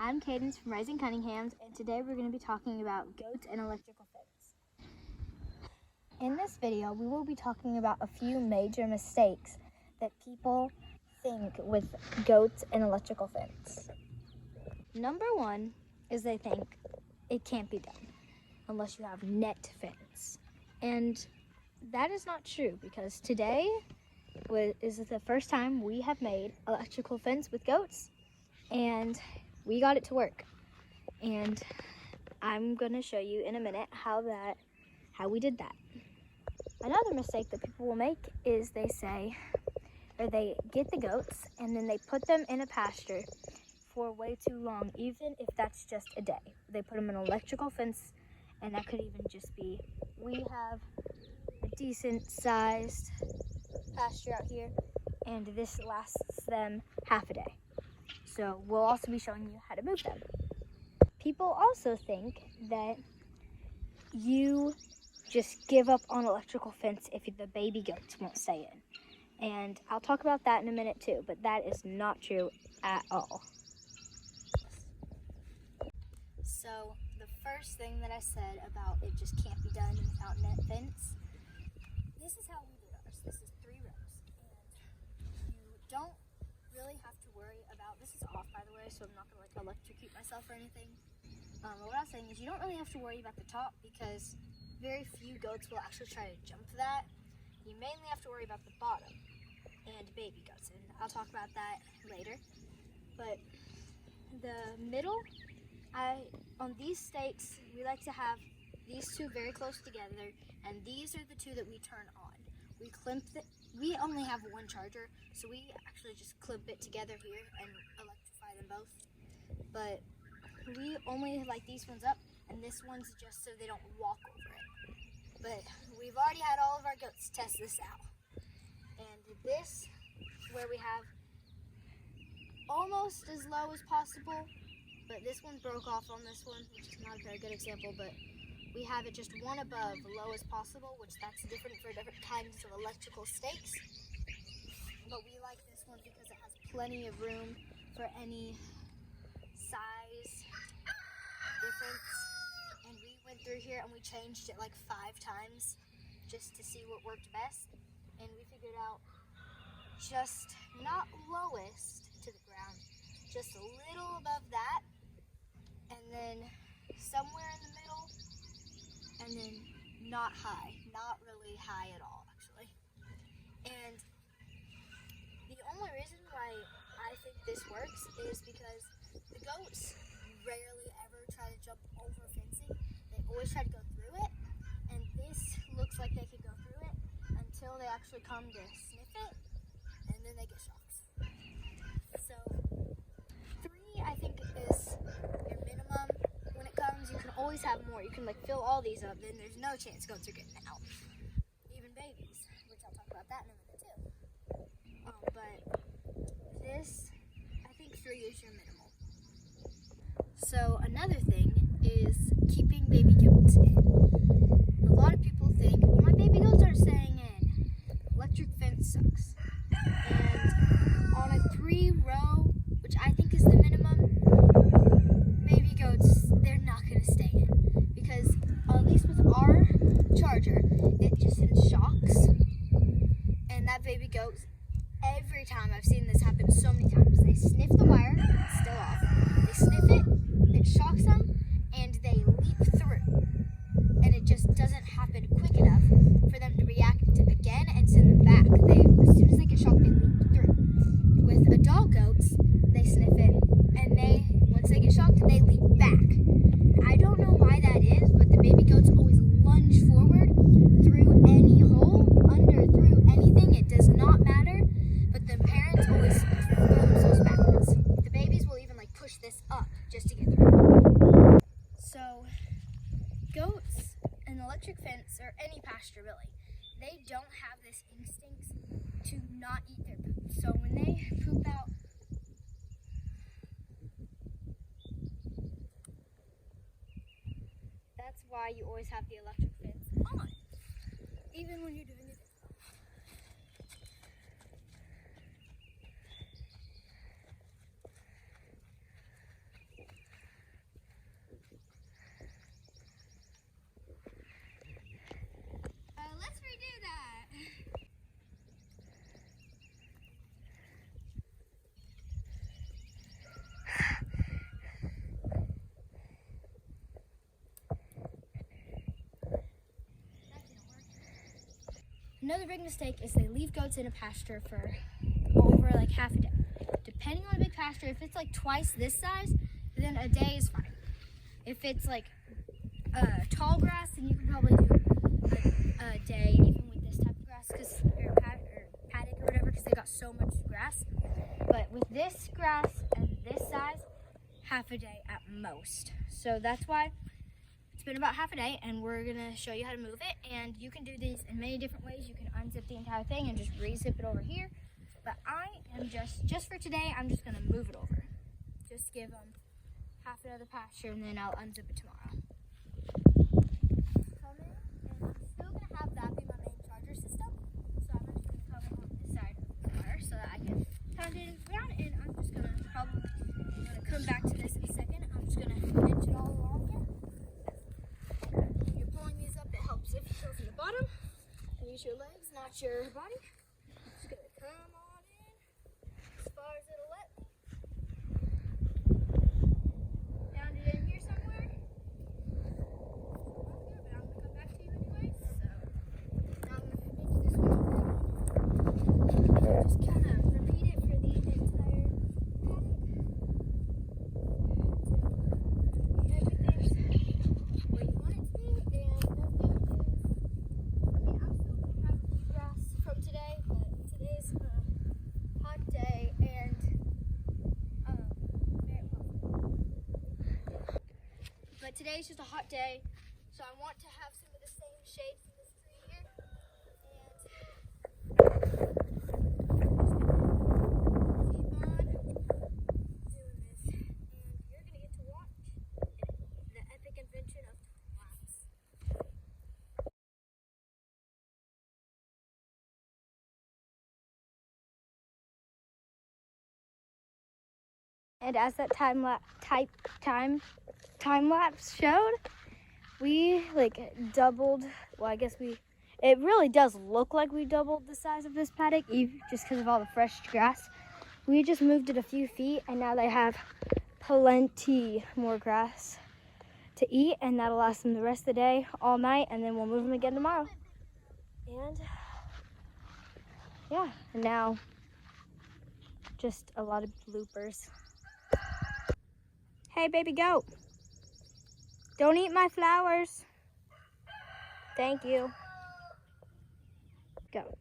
I'm Cadence from Raising Cunninghams, and today we're going to be talking about goats and electrical fence. In this video, we will be talking about a few major mistakes that people think with goats and electrical fence. Number one is they think it can't be done unless you have net fence. And that is not true, because today is the first time we have made electrical fence with goats, and we got it to work. And I'm going to show you in a minute how we did that. Another mistake that people will make is they get the goats and then they put them in a pasture for way too long, even if that's just a day. They put them in an electrical fence, and that could even just be, we have a decent sized pasture out here, and this lasts them half a day. So we'll also be showing you how to move them. People also think that you just give up on electrical fence if the baby goats won't stay in. And I'll talk about that in a minute too, but that is not true at all. So the first thing that I said about it just can't be done without net fence, this is how we did ours. This is 3 rows. And you don't really have to worry about, this is off by the way, so I'm not gonna electrocute myself or anything. But what I was saying is you don't really have to worry about the top, because very few goats will actually try to jump that. You mainly have to worry about the bottom and baby goats, and I'll talk about that later. But the middle, on these stakes, we like to have these two very close together, and these are the two that we turn on. We only have one charger, so we actually just clip it together here and electrify them both. But we only like these ones up, and this one's just so they don't walk over it. But we've already had all of our goats test this out. And this, where we have almost as low as possible, but this one broke off on this one, which is not a very good example, but we have it just one above low as possible, which that's different for different kinds of electrical stakes. But we like this one because it has plenty of room for any size difference. And we went through here and we changed it like 5 times just to see what worked best. And we figured out just not lowest to the ground, just a little above that, and then somewhere in the middle, and then not high, not really high at all actually. And the only reason why I think this works is because the goats rarely ever try to jump over fencing. They always try to go through it, and this looks like they could go through it until they actually come to sniff it, and then they get shocks. So 3, I think, is your minimum. When it comes, you can always have more. You can fill all these up, then there's no chance goats are getting out. Even babies, which I'll talk about that in a minute too. But this, I think 3 is your minimal. So another thing is keeping baby goats in. A lot of people think, well, my baby goats aren't staying in. Electric fence sucks. And on a 3-row, which I think is the minimum, baby goats, they're not going to stay in. Because at least with our charger, it just sends shocks. And that baby goat, every time I've seen this happen so many times, they sniff the wire, it's still off. They sniff it, it shocks them, and they leap through. And it just doesn't happen quick enough for them to react again and send them back. As soon as they get shocked, they leap through. With adult goats, they sniff it, and once they get shocked, they leap back. I don't know why that is, but the baby goats always lunge forward through any hole, under, through anything. It does not matter, but the parents always throw themselves backwards. The babies will even push this up just to get through. So goats and electric fence, or any pasture really, they don't have this instinct to not eat their poop. So when they poop out, that's why you always have the electric fence on, even when you're doing it. another big mistake is they leave goats in a pasture for over like half a day. Depending on a big pasture, if it's like twice this size, then a day is fine. If it's like tall grass, then you can probably do a day even with this type of grass, or paddock or whatever, because they got so much grass. But with this grass and this size, half a day at most. So that's why it's been about half a day, and we're gonna show you how to move it. And you can do these in many different ways. You can unzip the entire thing and just re-zip it over here. But I am just for today, I'm just gonna move it over. Just give them half another pasture, and then I'll unzip it tomorrow. Come in, and I'm still gonna have that be my main charger system. So I'm just gonna come on this side of the wire so that I can pound it around, and I'm just gonna come back to this in a second. I'm just gonna pinch it all along here. When you're pulling these up, it helps if you go from the bottom. Use your legs, not your body. Just gonna come on in as far as it'll let me. Down it in here somewhere. But I'm gonna come back to you anyways. So now I'm gonna pinch this one. Just kind of repeat it for the entire paddock. Everything's where you want it to be, and nothing is. I mean, I'm still gonna have a few grass from today, but today's a hot day and very possible. But today's just a hot day, so I want to have some of the same shade from this tree here. And as that time lapse showed, we like doubled. Well, I guess it really does look like we doubled the size of this paddock, just because of all the fresh grass. We just moved it a few feet, and now they have plenty more grass to eat, and that'll last them the rest of the day, all night, and then we'll move them again tomorrow. And yeah, and now just a lot of bloopers. Hey, baby goat, don't eat my flowers. Thank you. Go.